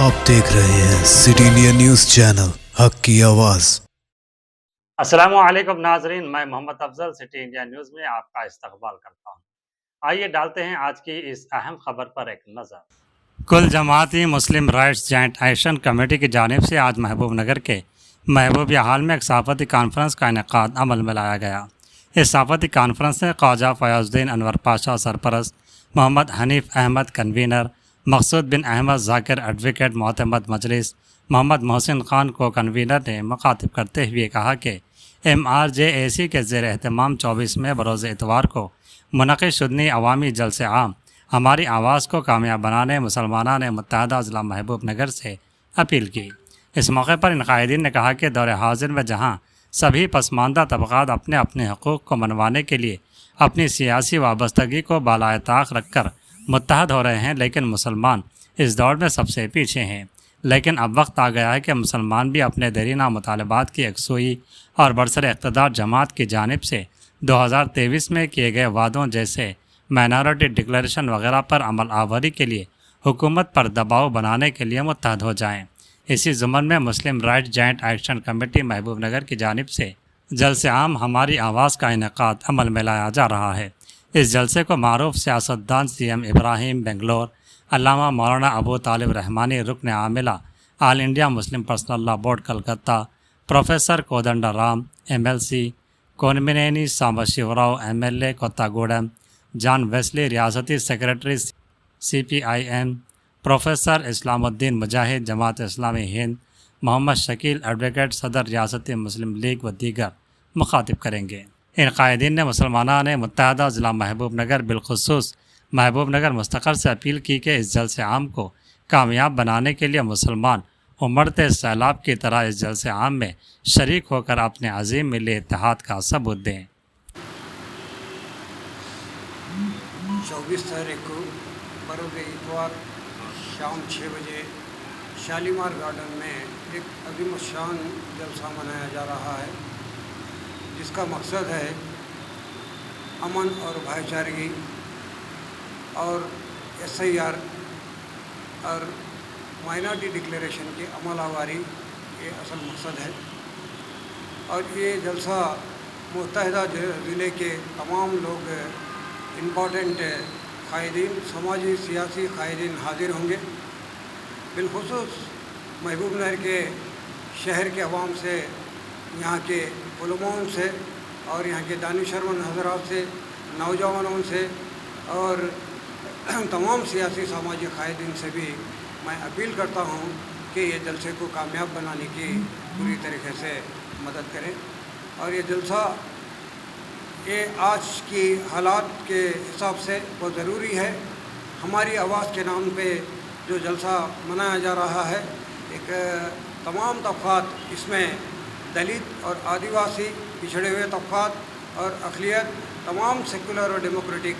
आप देख रहे हैं सिटी इंडिया न्यूज चैनल हक की आवाज। अस्सलामुअलैकुम नाजरीन, मैं Mohammad Afzal City India News में आपका इस्तकबाल करता हूँ। आइए डालते हैं आज की इस अहम खबर पर एक नज़र। कुल जमाती मुस्लिम राइट्स जॉइंट एक्शन कमेटी की जानिब से आज महबूब नगर के महबूबिया हाल में एक सहाफ़ती कॉन्फ्रेंस का इनेकाद अमल में लाया गया। इस सहाफ़ती कॉन्फ्रेंस में ख्वाजा फयाजुद्दीन अनवर पाशा सरपरस्त, मोहम्मद हनीफ अहमद कन्वीनर, मकसूद बिन अहमद ज़ाकिर एडवोकेट मोतमद मजलिस, मोहम्मद मोहसिन खान को कन्वीनर ने मुखातिब करते हुए कहा कि MRJAC के ज़ेर एहतमाम 24 में बरोज़ इतवार को मुनक़िद शुदनी अवामी जलसे आम हमारी आवाज़ को कामयाब बनाने मुसलमाना ने मुत्तहदा ज़िला महबूब नगर से अपील की। इस मौके पर इन कायदीन ने कहा कि दौर हाजिर में जहाँ सभी पसमानदा तबक़ात अपने अपने हकूक़ को मनवाने के लिए अपनी सियासी वाबस्तगी को बालाए ताक़ रख कर मुत्तहद हो रहे हैं, लेकिन मुसलमान इस दौर में सबसे पीछे हैं। लेकिन अब वक्त आ गया है कि मुसलमान भी अपने देरीना मुतालबात की यकसुई और बरसर इक़्तिदार जमात की जानिब से 2023 में किए गए वादों जैसे माइनॉरिटी डिक्लेरेशन वगैरह पर अमल आवरी के लिए हुकूमत पर दबाव बनाने के लिए मुत्तहद हो जाएँ। इसी ज़ुमन में मुस्लिम राइट्स जॉइंट एक्शन कमेटी महबूब नगर की जानिब से जलसे आम हमारी आवाज़ का इनेकाद अमल में लाया जा रहा है। इस जलसे को मारूफ सियासतदान CM इब्राहिम बेंगलोर, अल्लामा मौलाना अबू तालिब रहमानी रुकन आमिला all India Muslim personal law board Calcutta, professor Kodanda Ram MLC, Konamineni Sambasiva Rao MLA Kothagudem, John Wesley रियासती secretary CPIM, professor Islamuddin Mujahid Jamaat Islami Hind, Mohammed Shakeel advocate सदर रियासती मुस्लिम लीग व दीगर मुखातिब करेंगे। इन कायदीन ने मुसलमाना ने मुत्तहदा ज़िला महबूब नगर बिलखुसूस महबूब नगर मुस्तक़र से अपील की कि इस जलसे आम को कामयाब बनाने के लिए मुसलमान उमड़ते सैलाब की तरह इस जलसे आम में शरीक होकर अपने अजीम मिली इत्तेहाद का सबूत दें। 24 तारीख को बरोज़ इतवार शाम 6 बजे शालीमार गार्डन में एक अज़ीम शान जलसा मनाया जा रहा है, जिसका मकसद है अमन और भाईचारगी और SIR और माइनॉरिटी डिक्लेरेशन की अमलावारी, ये असल मकसद है। और ये जलसा मुत्तहदा ज़िले के तमाम लोग इम्पॉर्टेंट कायदीन, समाजी सियासी कायदीन हाजिर होंगे। बिलखुसूस महबूब नगर के शहर के अवाम से, यहाँ के उलमाओं से और यहाँ के दानिशमंद हज़रात से, नौजवानों से और तमाम सियासी समाजी कायदीन से भी मैं अपील करता हूँ कि ये जलसे को कामयाब बनाने की पूरी तरीके से मदद करें। और ये जलसा ये आज की हालात के हिसाब से बहुत ज़रूरी है। हमारी आवाज़ के नाम पे जो जलसा मनाया जा रहा है, एक तमाम तबक़ात, इसमें दलित और आदिवासी, पिछड़े हुए तबक़ात और अक़लियत, तमाम सेकुलर और डेमोक्रेटिक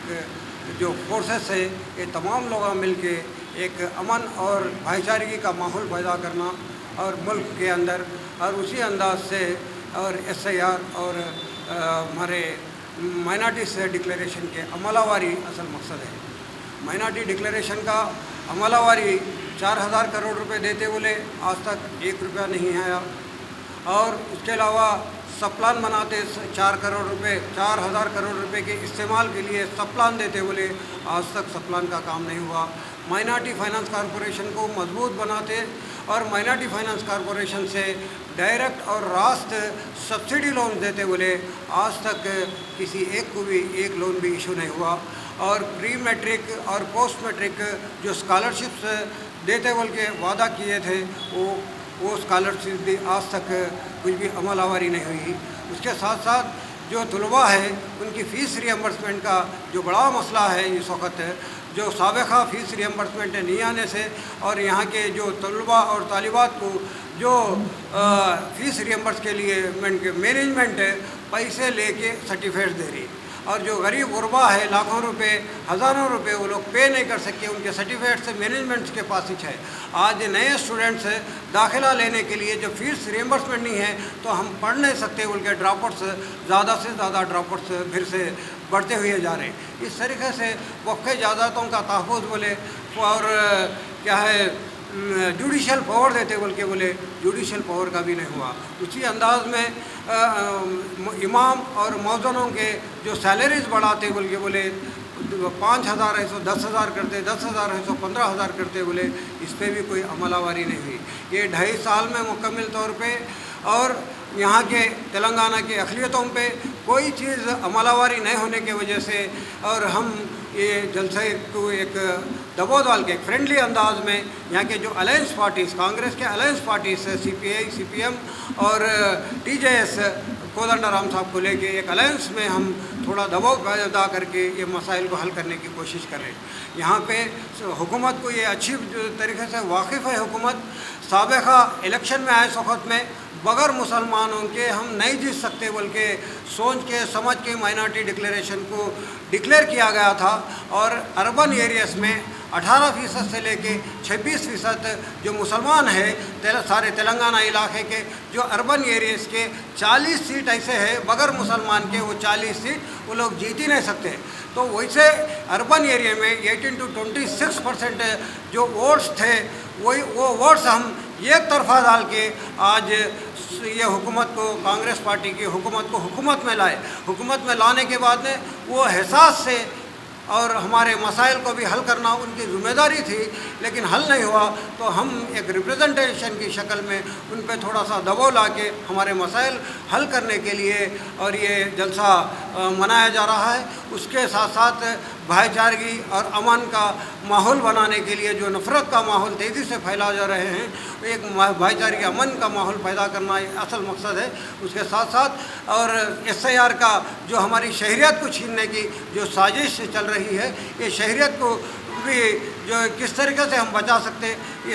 जो फोर्सेस है, ये तमाम लोग मिल के एक अमन और भाईचारगी का माहौल पैदा करना और मुल्क के अंदर और उसी अंदाज से और SIR और हमारे माइनॉरिटी से डिक्लेरेशन के अमलावारी असल मकसद है। माइनॉरिटी डिक्लेरेशन का अमलावारी 4000 करोड़ रुपए देते बोले आज तक 1 रुपया नहीं आया, और उसके अलावा सब प्लान बनाते 4,000 करोड़ रुपए के इस्तेमाल के लिए सब प्लान देते बोले आज तक सब प्लान का काम नहीं हुआ। माइनॉरिटी फाइनेंस कॉरपोरेशन को मजबूत बनाते और माइनॉरिटी फाइनेंस कॉरपोरेशन से डायरेक्ट और रास्त सब्सिडी लोन देते बोले आज तक किसी एक को भी एक लोन भी इशू नहीं हुआ। और प्री मैट्रिक और पोस्ट मैट्रिक जो स्कॉलरशिप्स देते बोल के वादा किए थे, वो स्कॉलरशिप भी आज तक कुछ भी अमलावारी नहीं हुई। उसके साथ साथ जो तलबा है उनकी फ़ीस रियम्बर्समेंट का जो बड़ा मसला है इस वक्त, जो साबिक़ा फ़ीस रियम्बर्समेंट नहीं आने से और यहाँ के जो तलबा और तालिबात को जो फ़ीस रियम्बर्स के लिए मैनेजमेंट पैसे लेके सर्टिफिकेट दे रही, और जो गरीब गुरबा है लाखों रुपए हज़ारों रुपए वो लोग पे नहीं कर सकते, उनके सर्टिफिकेट से मैनेजमेंट के पास ही है। आज नए स्टूडेंट्स दाखिला लेने के लिए जो फीस रियम्बर्समेंट नहीं है तो हम पढ़ नहीं सकते, उनके ड्रॉपआउट्स ज़्यादा से ज़्यादा ड्रॉपआउट्स फिर से बढ़ते हुए जा रहे हैं। इस तरीके से वक़्फ़े जायदादों का तहफ़्फ़ुज़ बोले और क्या है जुडिशल पावर देते बल्कि बोले जुडिशल पावर का भी नहीं हुआ। उसी अंदाज में इमाम और मौज़नों के जो सैलरीज बढ़ाते बल्कि बोले 5,000 है सो 10,000 करते, 10,000 है सो 15,000 करते बोले, इस पर भी कोई अमलावरी नहीं हुई। ये 2.5 साल में मुकम्मल तौर पे और यहाँ के तेलंगाना की अक़लियतों पे कोई चीज़ अमलावरी नहीं होने की वजह से और हम ये जलसे को एक दबाव डाल के फ्रेंडली अंदाज में यहाँ के जो अलायंस पार्टीज़, कांग्रेस के अलायंस पार्टीज़ है CPI, CPM और TJS कोदंडाराम साहब को लेके एक अलायंस में हम थोड़ा दबाव पैदा करके ये मसाइल को हल करने की कोशिश कर रहे हैं। यहाँ पे हुकूमत को ये अच्छी तरीके से वाकिफ़ है। हुकूमत साबिक़ा इलेक्शन में आए वक्त में बग़ैर मुसलमानों के हम नहीं जीत सकते बल्कि सोच के समझ के माइनॉरिटी डिक्लेरेशन को डिक्लेयर किया गया था और अर्बन एरियाज़ में 18% से लेके 26% जो मुसलमान है सारे तेलंगाना इलाके के जो अर्बन एरियाज़ के 40 सीट ऐसे है बग़ैर मुसलमान के वो 40 सीट वो लोग जीत ही नहीं सकते। तो वैसे अर्बन एरिया में 18 to 26% जो वोट्स थे वो वोट्स हम एक तरफा डाल के आज ये हुकूमत को, कांग्रेस पार्टी की हुकूमत को हुकूमत में लाए। हुकूमत में लाने के बाद में वो एहसास से और हमारे मसाइल को भी हल करना उनकी ज़िम्मेदारी थी, लेकिन हल नहीं हुआ तो हम एक रिप्रेजेंटेशन की शक्ल में उन पर थोड़ा सा दबाव ला के हमारे मसाइल हल करने के लिए और ये जलसा मनाया जा रहा है। उसके साथ साथ भाईचारगी और अमन का माहौल बनाने के लिए जो नफ़रत का माहौल तेज़ी से फैला जा रहे हैं, एक भाईचारगी अमन का माहौल पैदा करना एक असल मकसद है। उसके साथ साथ और SIR का जो हमारी शहरियत को छीनने की जो साजिश चल रही है, ये शहरियत को भी जो किस तरीके से हम बचा सकते,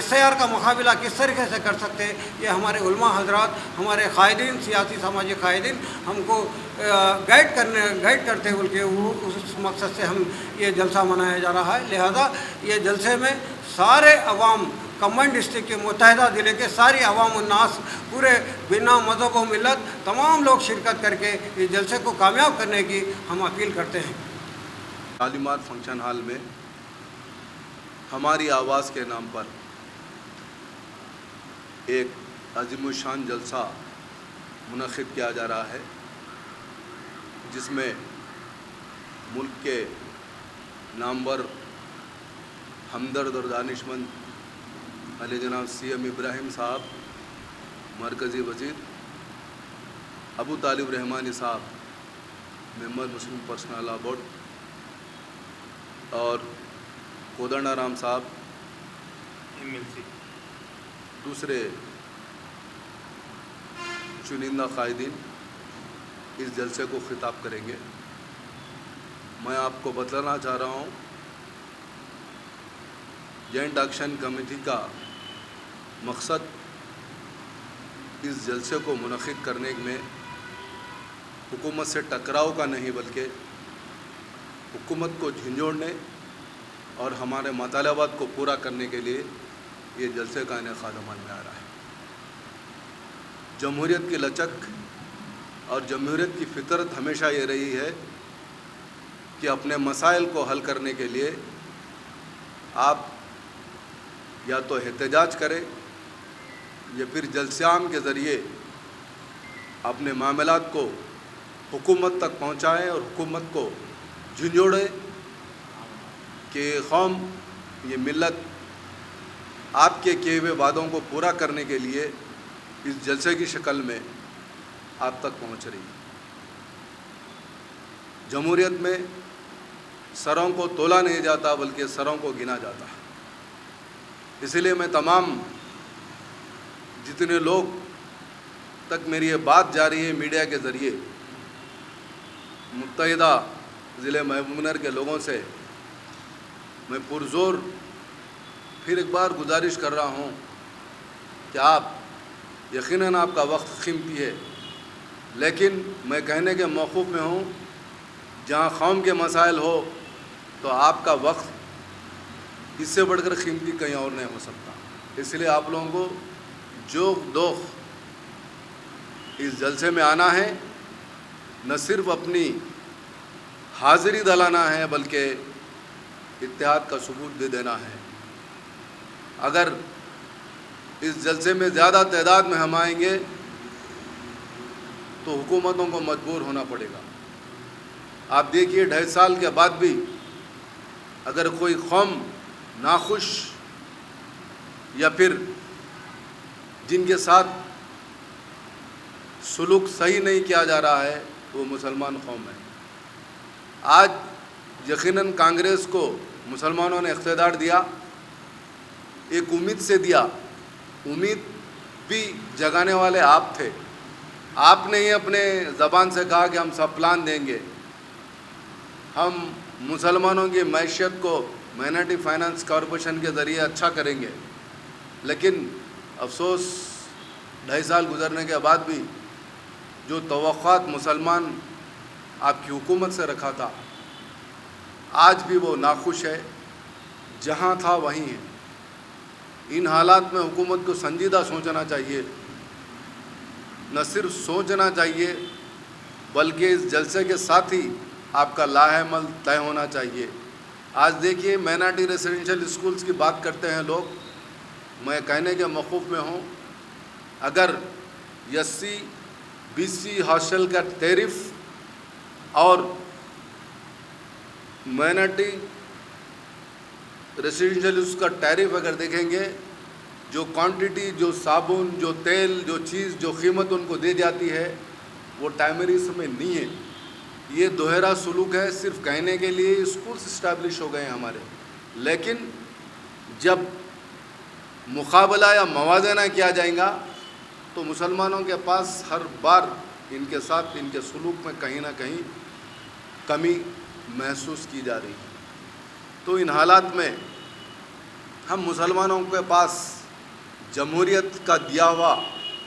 SIR का मुकाबला किस तरीके से कर सकते, ये हमारे उलमा हजरात, हमारे कायदीन, सियासी समाजी कायदीन हमको गाइड करते हुए के वो उस मकसद से हम ये जलसा मनाया जा रहा है। लिहाजा ये जलसे में सारे अवाम कम्बाइंड डिस्ट्रिक्ट के मुत्तहिदा ज़िले के सारी अवाम उन्नास पूरे बिना मज़हब व मिलत तमाम लोग शिरकत करके इस जलसे को कामयाब करने की हम अपील करते हैं। शालीमार फंक्शन हॉल में हमारी आवाज़ के नाम पर एक अज़ीमुशान जलसा मुनक़िद किया जा रहा है, जिसमें मुल्क के नामवर हमदर्द और दानिशमंद अली जनाब CM इब्राहिम साहब, मरकज़ी वज़ीर अबू तालिब रहमानी साहब, मेंबर मुस्लिम पर्सनल लॉ बोर्ड, और कोदंडाराम साहब MLC, दूसरे चुनिंदा कायदीन इस जलसे को ख़िताब करेंगे। मैं आपको बतलाना चाह रहा हूँ, जॉइंट एक्शन कमेटी का मकसद इस जलसे को मुनक़िद करने में हुकूमत से टकराव का नहीं बल्कि हुकूमत को झंझोड़ने और हमारे मतालबात को पूरा करने के लिए ये जलसे का इनेक़ाद अमल में आ रहा है। जमहूरियत की लचक और जमहूरियत की फ़ितरत हमेशा ये रही है कि अपने मसाइल को हल करने के लिए आप या तो एहतजाज करें या फिर जलसाम के ज़रिए अपने मामलात को हुकूमत तक पहुँचाएँ और हुकूमत को झंझोड़ें कि कौम, ये मिल्लत आपके किए हुए वादों को पूरा करने के लिए इस जलसे की शक्ल में आप तक पहुँच रही है। जमहूरियत में सरों को तोला नहीं जाता बल्कि सरों को गिना जाता है। इसलिए मैं तमाम जितने लोग तक मेरी ये बात जा रही है मीडिया के ज़रिए, मुत्तहिदा ज़िले महबूबनगर के लोगों से मैं पुरज़ोर फिर एक बार गुजारिश कर रहा हूँ कि आप यकीनन आपका वक्त कीमती है, लेकिन मैं कहने के मौक़ूफ़ में हूँ, जहाँ कौम के मसाइल हो तो आपका वक्त इससे बढ़कर कीमती कहीं और नहीं हो सकता। इसलिए आप लोगों को जोख दोख इस जलसे में आना है, न सिर्फ़ अपनी हाज़िरी दलाना है बल्कि इत्तेहाद का सबूत दे देना है। अगर اس جلسے میں زیادہ تعداد میں ہم آئیں گے تو حکومتوں کو مجبور ہونا پڑے گا۔ آپ دیکھیے 2.5 سال کے بعد بھی اگر کوئی قوم ناخوش یا پھر جن کے ساتھ سلوک صحیح نہیں کیا جا رہا ہے وہ مسلمان قوم ہے۔ آج یقیناً کانگریس کو مسلمانوں نے اقتدار دیا، ایک امید سے دیا، امید بھی جگانے والے آپ تھے۔ آپ نے ہی اپنے زبان سے کہا کہ ہم سب پلان دیں گے، ہم مسلمانوں کی معیشت کو مائنرٹی فائنانس کارپوریشن کے ذریعے اچھا کریں گے، لیکن افسوس 2.5 سال گزرنے کے بعد بھی جو توقعات مسلمان آپ کی حکومت سے رکھا تھا آج بھی وہ ناخوش ہے، جہاں تھا وہیں ہے۔ ان حالات میں حکومت کو سنجیدہ سوچنا چاہیے، نہ صرف سوچنا چاہیے بلکہ اس جلسے کے ساتھ ہی آپ کا لاہ عمل طے ہونا چاہیے۔ آج دیکھیے مائنرٹی ریزیڈنشل اسکولز کی بات کرتے ہیں لوگ، میں کہنے کے موقف میں ہوں اگر SC BC ہاسٹل کا ٹیرف اور مائنرٹی ریزیڈنشل اس کا ٹیرف اگر دیکھیں گے، جو کوانٹٹی، جو صابن، جو تیل، جو چیز، جو قیمت ان کو دی جاتی ہے وہ ٹائمریز میں نہیں ہے۔ یہ دوہرا سلوک ہے، صرف کہنے کے لیے اسکولس اسٹیبلش ہو گئے ہیں ہمارے، لیکن جب مقابلہ یا موازنہ کیا جائے گا تو مسلمانوں کے پاس ہر بار ان کے ساتھ ان کے سلوک میں کہیں نہ کہیں کمی محسوس کی جا رہی ہے۔ تو ان حالات میں ہم مسلمانوں کے پاس جمہوریت کا دیا ہوا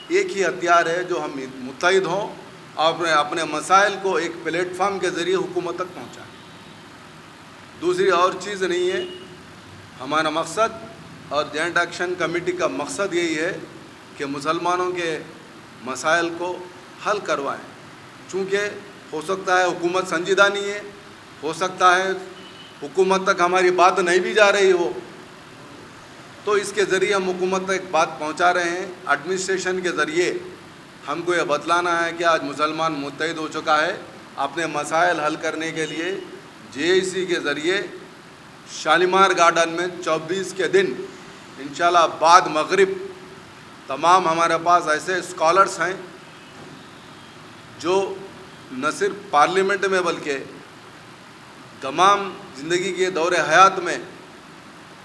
ایک ہی ہتھیار ہے جو ہم متحد ہوں اور اپنے مسائل کو ایک پلیٹ فارم کے ذریعے حکومت تک پہنچائیں۔ دوسری اور چیز نہیں ہے، ہمارا مقصد اور جوائنٹ ایکشن کمیٹی کا مقصد یہی ہے کہ مسلمانوں کے مسائل کو حل کروائیں۔ چونکہ ہو سکتا ہے حکومت سنجیدہ نہیں ہے، ہو سکتا ہے حکومت تک ہماری بات نہیں بھی جا رہی ہو، تو اس کے ذریعے ہم حکومت تک بات پہنچا رہے ہیں۔ ایڈمنسٹریشن کے ذریعے ہم کو یہ بتلانا ہے کہ آج مسلمان متحد ہو چکا ہے، اپنے مسائل حل کرنے کے لیے JAC کے ذریعے شالیمار گارڈن میں 24 کے دن انشاءاللہ بعد مغرب تمام ہمارے پاس ایسے اسکالرس ہیں جو نہ صرف پارلیمنٹ میں بلکہ تمام زندگی کے دور حیات میں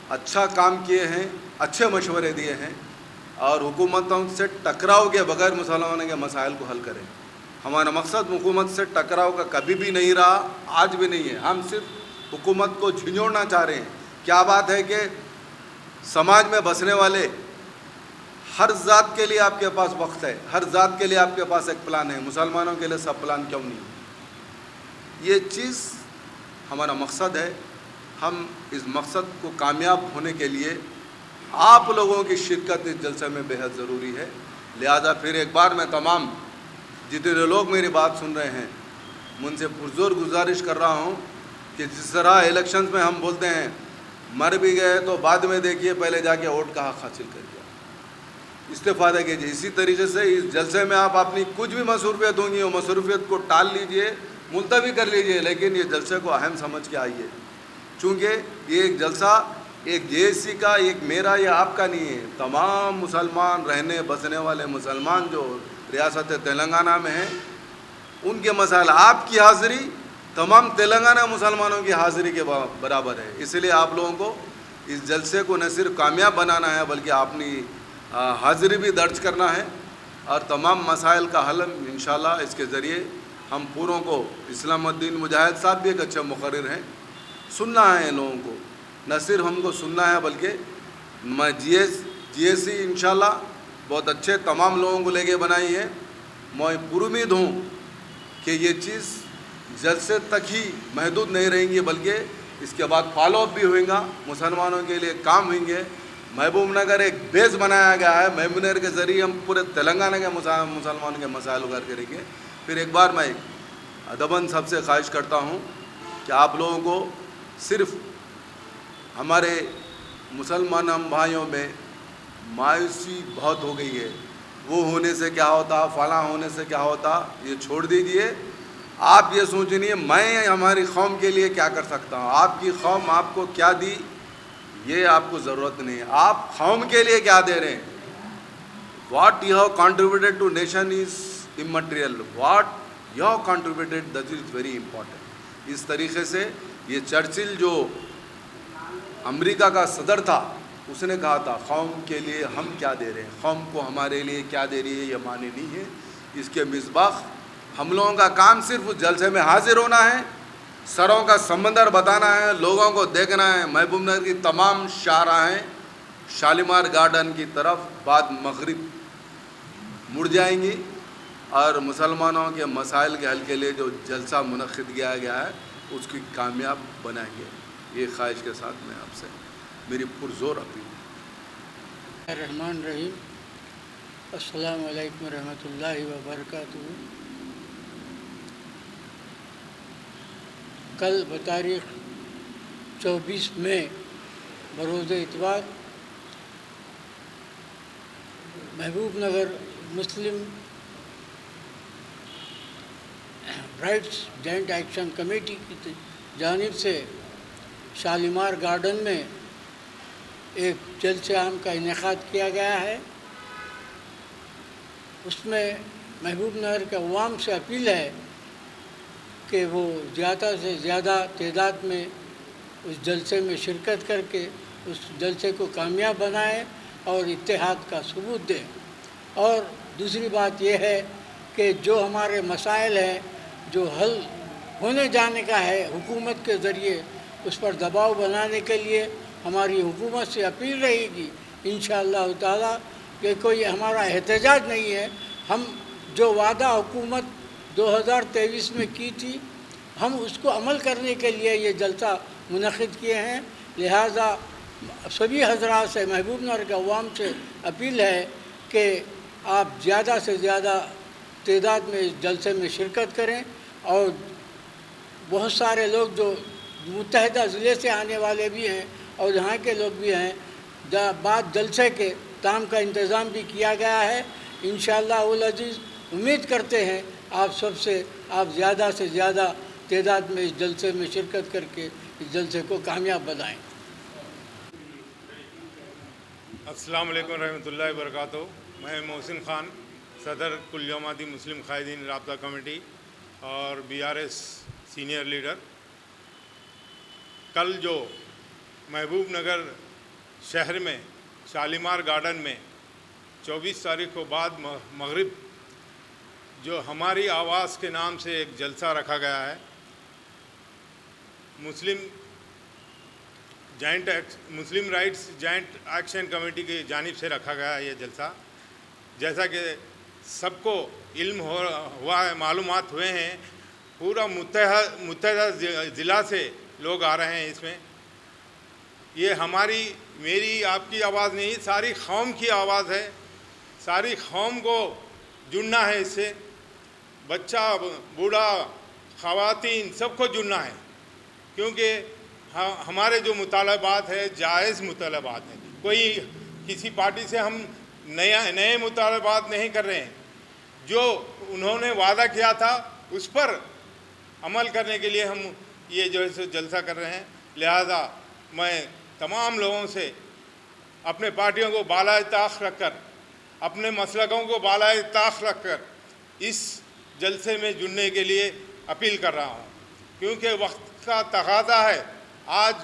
اچھا کام کیے ہیں، اچھے مشورے دیے ہیں اور حکومتوں سے ٹکراؤ کے بغیر مسلمانوں کے مسائل کو حل کریں۔ ہمارا مقصد حکومت سے ٹکراؤ کا کبھی بھی نہیں رہا، آج بھی نہیں ہے۔ ہم صرف حکومت کو جھنجھوڑنا چاہ رہے ہیں۔ کیا بات ہے کہ سماج میں بسنے والے ہر ذات کے لیے آپ کے پاس وقت ہے، ہر ذات کے لیے آپ کے پاس ایک پلان ہے، مسلمانوں کے لیے سب پلان کیوں نہیں؟ یہ چیز ہمارا مقصد ہے۔ ہم اس مقصد کو کامیاب ہونے کے لیے آپ لوگوں کی شرکت اس جلسے میں بے حد ضروری ہے۔ لہذا پھر ایک بار میں تمام جتنے لوگ میری بات سن رہے ہیں ان سے پرزور گزارش کر رہا ہوں کہ جس طرح الیکشنز میں ہم بولتے ہیں مر بھی گئے تو بعد میں دیکھیے پہلے جا کے ووٹ کا حق حاصل کر لیا، استفادہ کیجیے۔ اسی طریقے سے اس جلسے میں آپ اپنی کچھ بھی مصروفیت ہوں گی وہ مصروفیت کو ٹال لیجئے، ملتوی کر لیجئے، لیکن یہ جلسے کو اہم سمجھ کے آئیے، چونکہ یہ ایک جلسہ ایک JAC کا، ایک میرا یا آپ کا نہیں ہے۔ تمام مسلمان رہنے بسنے والے مسلمان جو ریاست تلنگانہ میں ہیں ان کے مسائل، آپ کی حاضری تمام تلنگانہ مسلمانوں کی حاضری کے برابر ہے۔ اس لیے آپ لوگوں کو اس جلسے کو نہ صرف کامیاب بنانا ہے بلکہ اپنی حاضری بھی درج کرنا ہے اور تمام مسائل کا حل انشاءاللہ اس کے ذریعے ہم پوروں کو، اسلام الدین مجاہد صاحب بھی ایک اچھے مقرر ہیں، سننا ہے ان لوگوں کو، نہ صرف ہم کو سننا ہے بلکہ میں JAC انشاءاللہ بہت اچھے تمام لوگوں کو لے کے بنائی ہے۔ میں پر امید ہوں کہ یہ چیز جلسے تک ہی محدود نہیں رہیں گی بلکہ اس کے بعد فالو اپ بھی ہوئے گا، مسلمانوں کے لیے کام ہوئیں گے۔ محبوب نگر ایک بیس بنایا گیا ہے، محبوب نگر کے ذریعے ہم پورے تلنگانہ کے مسلمانوں کے مسائل اگار کریں گے۔ پھر ایک بار میں ادباً سب سے خواہش کرتا ہوں کہ آپ لوگوں کو صرف ہمارے مسلمان ہم بھائیوں میں مایوسی بہت ہو گئی ہے. وہ ہونے سے کیا ہوتا, فلاں ہونے سے کیا ہوتا, یہ چھوڑ دیجئے. آپ یہ سوچنیے میں ہماری قوم کے لیے کیا کر سکتا ہوں, آپ کی قوم آپ کو کیا دی, یہ آپ کو ضرورت نہیں ہے. آپ قوم کے لیے کیا دے رہے ہیں. What you have contributed to nation is immaterial. What you have contributed that is very important. اس طریقے سے یہ چرچل جو امریکہ کا صدر تھا, اس نے کہا تھا قوم کے لیے ہم کیا دے رہے ہیں, قوم کو ہمارے لیے کیا دے رہی ہے, یہ معنی نہیں ہے. اس کے مصباح ہم لوگوں کا کام صرف اس جلسے میں حاضر ہونا ہے, سروں کا سمندر بتانا ہے, لوگوں کو دیکھنا ہے. محبوب نگر کی تمام شاہراہیں شالیمار گارڈن کی طرف بعد مغرب مڑ جائیں گی اور مسلمانوں کے مسائل کے حل کے لیے جو جلسہ منعقد کیا گیا ہے اس کی کامیاب بنائیں گے. یہ خواہش کے ساتھ میں آپ سے میری پرزور اپیل ہے. الرحمن الرحیم. السلام علیکم ورحمۃ اللہ وبرکاتہ. کل بتاریخ 24 مئی بروز اتوار محبوب نگر مسلم رائٹس جوائنٹ ایکشن کمیٹی کی جانب سے شالیمار گارڈن میں ایک جلسہ عام کا انعقاد کیا گیا ہے. اس میں محبوب نگر کے عوام سے اپیل ہے کہ وہ زیادہ سے زیادہ تعداد میں اس جلسے میں شرکت کر کے اس جلسے کو کامیاب بنائیں اور اتحاد کا ثبوت دیں. اور دوسری بات یہ ہے کہ جو ہمارے مسائل ہیں جو حل ہونے جانے کا ہے حکومت کے ذریعے, اس پر دباؤ بنانے کے لیے ہماری حکومت سے اپیل رہے گی انشاءاللہ تعالیٰ کہ کوئی ہمارا احتجاج نہیں ہے. ہم جو وعدہ حکومت 2023 میں کی تھی ہم اس کو عمل کرنے کے لیے یہ جلسہ منعقد کیے ہیں. لہٰذا سبھی حضرات سے محبوب نگر کے عوام سے اپیل ہے کہ آپ زیادہ سے زیادہ تعداد میں اس جلسے میں شرکت کریں. اور بہت سارے لوگ جو متحدہ ضلع سے آنے والے بھی ہیں اور یہاں کے لوگ بھی ہیں, بعد جلسے کے کام کا انتظام بھی کیا گیا ہے. انشاءاللہ العزیز امید کرتے ہیں آپ سب سے آپ زیادہ سے زیادہ تعداد میں اس جلسے میں شرکت کر کے اس جلسے کو کامیاب بنائیں. السلام علیکم رحمۃ اللہ وبرکاتہ. میں محسن خان, صدر کل جماعتی مسلم قائدین رابطہ کمیٹی اور BRS سینئر لیڈر. کل جو محبوب نگر شہر میں شالیمار گارڈن میں 24 تاریخ کو بعد مغرب جو ہماری آواز کے نام سے ایک جلسہ رکھا گیا ہے, مسلم رائٹس جوائنٹ ایکشن کمیٹی کی جانب سے رکھا گیا ہے. یہ جلسہ جیسا کہ سب کو علم ہوا ہے, معلومات ہوئے ہیں, پورا متحدہ ضلع سے لوگ آ رہے ہیں اس میں. یہ میری آپ کی آواز نہیں, ساری قوم کی آواز ہے. ساری قوم کو جڑنا ہے اس سے, بچہ بوڑھا خواتین سب کو جڑنا ہے, کیونکہ ہمارے جو مطالبات ہیں جائز مطالبات ہیں. کوئی کسی پارٹی سے ہم نئے مطالبات نہیں کر رہے ہیں. جو انہوں نے وعدہ کیا تھا اس پر عمل کرنے کے لیے ہم یہ جو ہے جلسہ کر رہے ہیں. لہذا میں تمام لوگوں سے اپنے پارٹیوں کو بالائے طاق رکھ کر, اپنے مسلکوں کو بالائے طاق رکھ کر اس جلسے میں جڑنے کے لیے اپیل کر رہا ہوں, کیونکہ وقت کا تقاضا ہے. آج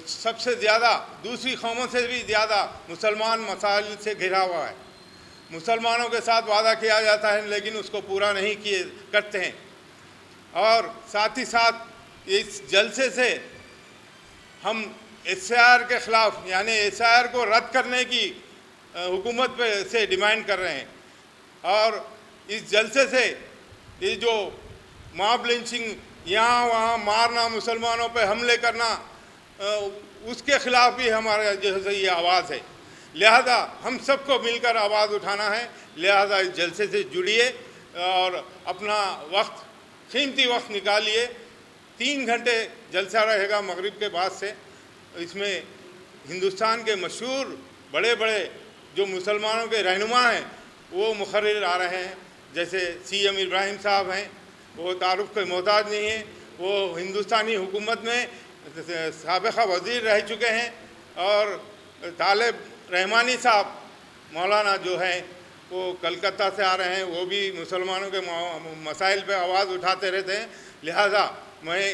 سب سے زیادہ دوسری قوموں سے بھی زیادہ مسلمان مسائل سے گھرا ہوا ہے. مسلمانوں کے ساتھ وعدہ کیا جاتا ہے لیکن اس کو پورا نہیں کرتے ہیں. اور ساتھ ہی ساتھ اس جلسے سے ہم SIR کے خلاف, یعنی SIR کو رد کرنے کی حکومت سے ڈیمانڈ کر رہے ہیں. اور اس جلسے سے یہ جو ماب لنچنگ, یہاں وہاں مارنا, مسلمانوں پہ حملے کرنا, اس کے خلاف بھی ہمارا جو ہے یہ آواز ہے. لہذا ہم سب کو مل کر آواز اٹھانا ہے. لہذا اس جلسے سے جڑیے اور اپنا قیمتی وقت نکالیے. 3 گھنٹے جلسہ رہے گا مغرب کے بعد سے. اس میں ہندوستان کے مشہور بڑے بڑے जो मुसलमानों के रहनुमा हैं वो मुखर्रिर आ रहे हैं, जैसे CM इब्राहिम साहब हैं, वो तारुफ के मोहताज नहीं हैं, वो हिंदुस्तानी हुकूमत में साबिक़ा वज़ीर रह चुके हैं, और तालिब रहमानी साहब मौलाना जो हैं वो कलकत्ता से आ रहे हैं, वो भी मुसलमानों के मसाइल पे आवाज़ उठाते रहते हैं। लिहाजा मैं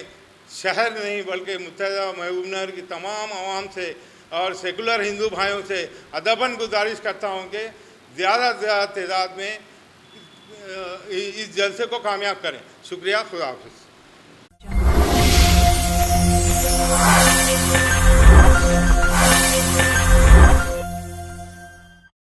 शहर नहीं बल्कि मुत्तहिदा महबूबनगर की तमाम आवाम से और सेकुलर हिंदू भाइयों से अदबन गुजारिश करता हूँ कि ज़्यादा से ज़्यादा तादाद में इस जलसे को कामयाब करें। शुक्रिया, खुदा हाफ़िज़।